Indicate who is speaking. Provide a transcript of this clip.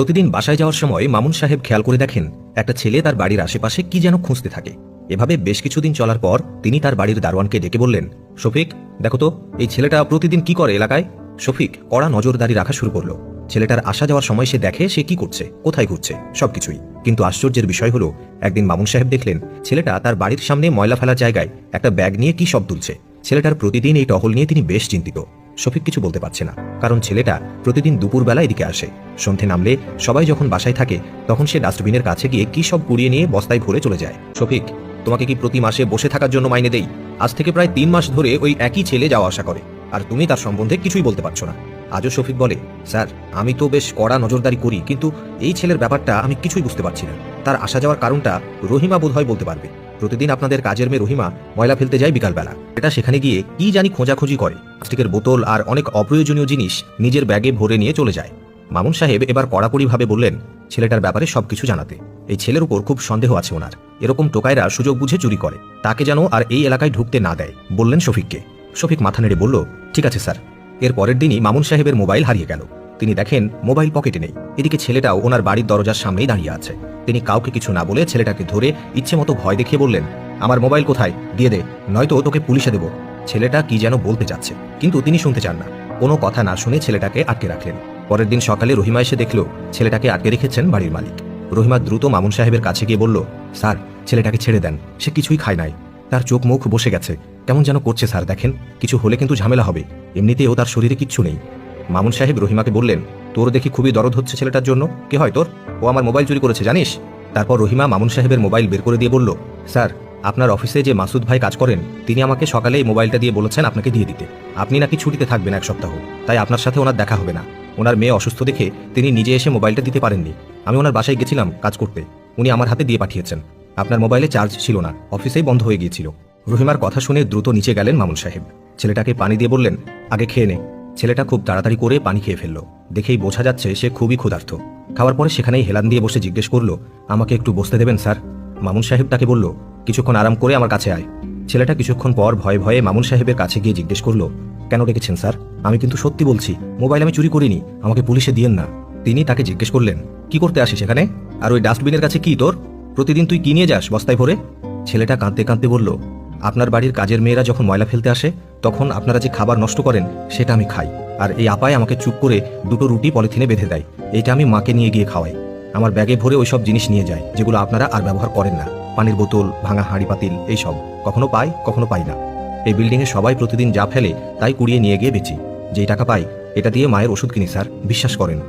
Speaker 1: প্রতিদিন বাসায় যাওয়ার সময় মামুন সাহেব খেয়াল করে দেখেন একটা ছেলে তার বাড়ির আশেপাশে কি যেন খুঁজতে থাকে। এভাবে বেশ কিছুদিন চলার পর তিনি তার বাড়ির দারোয়ানকে ডেকে বললেন, শফিক, দেখো তো এই ছেলেটা প্রতিদিন কি করে এলাকায়। শফিক কড়া নজরদারি রাখা শুরু করলো। ছেলেটার আসা যাওয়ার সময় সে দেখে সে কি করছে, কোথায় ঘুরছে, সবকিছুই। কিন্তু আশ্চর্যের বিষয় হলো, একদিন মামুন সাহেব দেখলেন ছেলেটা তার বাড়ির সামনে ময়লা ফেলার জায়গায় একটা ব্যাগ নিয়ে কি সব তুলছে। ছেলেটার প্রতিদিন এই টহল নিয়ে তিনি বেশ চিন্তিত। শফিক কিছু বলতে পারছে না, কারণ ছেলেটা প্রতিদিন দুপুরবেলা এদিকে আসে। সন্ধে নামলে সবাই যখন বাসায় থাকে তখন সে ডাস্টবিনের কাছে গিয়ে কি সব কুড়িয়ে নিয়ে বস্তায় ভরে চলে যায়। শফিক, তোমাকে কি প্রতি মাসে বসে থাকার জন্য মাইনে দেই? আজ থেকে প্রায় 3 মাস ধরে ওই একই ছেলে যাওয়া আসা করে, আর তুমি তার সম্বন্ধে কিছুই বলতে পারছো না। আজও শফিক বলে, স্যার, আমি তো বেশ কড়া নজরদারি করি, কিন্তু এই ছেলের ব্যাপারটা আমি কিছুই বুঝতে পারছি না। তার আসা যাওয়ার কারণটা রহিমা বোধহয় বলতে পারবে। প্রতিদিন আপনাদের কাজের মেয়ে রহিমা ময়লা ফেলতে যায় বিকালবেলা। এটা সেখানে গিয়ে কি জানি খোঁজাখুঁজি করে, প্লাস্টিকের বোতল আর অনেক অপ্রয়োজনীয় জিনিস নিজের ব্যাগে ভরে নিয়ে চলে যায়। মামুন সাহেব এবার কড়াকড়িভাবে বললেন ছেলেটার ব্যাপারে সবকিছু জানাতে। এই ছেলের উপর খুব সন্দেহ আছে ওনার। এরকম টোকাইরা সুযোগ বুঝে চুরি করে, তাকে যেন আর এই এলাকায় ঢুকতে না দেয়, বললেন শফিককে। শফিক মাথা নেড়ে বলল, ঠিক আছে স্যার। এর পরের দিনই মামুন সাহেবের মোবাইল হারিয়ে গেল। তিনি দেখেন মোবাইল পকেটে নেই। এদিকে ছেলেটাও ওনার বাড়ির দরজার সামনেই দাঁড়িয়ে আছে। তিনি কাউকে কিছু না বলে ছেলেটাকে ধরে ইচ্ছে মতো ভয় দেখিয়ে বললেন, আমার মোবাইল কোথায়, দিয়ে দে, নয়তো তোকে পুলিশে দেব। ছেলেটা কি যেন বলতে চাচ্ছে, কিন্তু তিনি শুনতে চান না। কোনো কথা না শুনে ছেলেটাকে আটকে রাখলেন। পরের দিন সকালে রহিমা এসে দেখল ছেলেটাকে আটকে রেখেছেন বাড়ির মালিক। রহিমা দ্রুত মামুন সাহেবের কাছে গিয়ে বলল, স্যার, ছেলেটাকে ছেড়ে দেন, সে কিছুই খায় নাই। তার চোখ মুখ বসে গেছে, কেমন যেন করছে স্যার, দেখেন, কিছু হলে কিন্তু ঝামেলা হবে। এমনিতেও তার শরীরে কিচ্ছু নেই। মামুন সাহেব রহিমাকে বললেন, তোর দেখি খুবই দরদ হচ্ছে ছেলেটার জন্য। কি হয় তোর? ও আমার মোবাইল চুরি করেছে জানিস? তারপর রহিমা মামুন সাহেবের মোবাইল বের করে দিয়ে বলল, স্যার, আপনার অফিসে যে মাসুদ ভাই কাজ করেন, তিনি আমাকে সকালে এই মোবাইলটা দিয়ে বলেছেন আপনাকে দিয়ে দিতে। আপনি নাকি ছুটিতে থাকবেন 1 সপ্তাহ, তাই আপনার সাথে ওনার দেখা হবে না। ওনার মেয়ে অসুস্থ দেখে তিনি নিজে এসে মোবাইলটা দিতে পারেননি। আমি ওনার বাসায় গেছিলাম কাজ করতে, উনি আমার হাতে দিয়ে পাঠিয়েছেন। আপনার মোবাইলে চার্জ ছিল না, অফিসেই বন্ধ হয়ে গিয়েছিল। রহিমার কথা শুনে দ্রুত নিচে গেলেন মামুন সাহেব। ছেলেটাকে পানি দিয়ে বললেন, আগে খেয়ে নে। ছেলেটা খুব তাড়াতাড়ি করে পানি খেয়ে ফেলল। দেখেই বোঝা যাচ্ছে সে খুবই ক্ষুধার্ত। খাওয়ার পরে সেখানেই হেলান দিয়ে বসে জিজ্ঞেস করলো, আমাকে একটু বসতে দেবেন স্যার? মামুন সাহেব তাকে বলল, কিছুক্ষণ আরাম করে আমার কাছে আয়। ছেলেটা কিছুক্ষণ পর ভয়ে ভয়ে মামুন সাহেবের কাছে গিয়ে জিজ্ঞেস করলো, কেন ডেকেছেন স্যার? আমি কিন্তু সত্যি বলছি, মোবাইল আমি চুরি করিনি, আমাকে পুলিশে দিয়েন না। তিনি তাকে জিজ্ঞেস করলেন, কি করতে আসিস এখানে? আর ওই ডাস্টবিনের কাছে কি তোর? প্রতিদিন তুই কি নিয়ে যাস বস্তায় ভরে? ছেলেটা কাঁদতে কাঁদতে বলল, আপনার বাড়ির কাজের মেয়েরা যখন ময়লা ফেলতে আসে তখন আপনারা যে খাবার নষ্ট করেন সেটা আমি খাই। আর এই আপায় আমাকে চুপ করে 2টো রুটি পলিথিনে বেঁধে দেয়, এইটা আমি মাকে নিয়ে গিয়ে খাওয়াই। আমার ব্যাগে ভরে ওই সব জিনিস নিয়ে যায় যেগুলো আপনারা আর ব্যবহার করেন না। পানির বোতল, ভাঙা হাঁড়ি পাতিল, এইসব কখনো পাই কখনো পাই না। এই বিল্ডিংয়ে সবাই প্রতিদিন যা ফেলে তাই কুড়িয়ে নিয়ে গিয়ে বেচি। যেই টাকা পাই এটা দিয়ে মায়ের ওষুধ কিনি স্যার, বিশ্বাস করেন।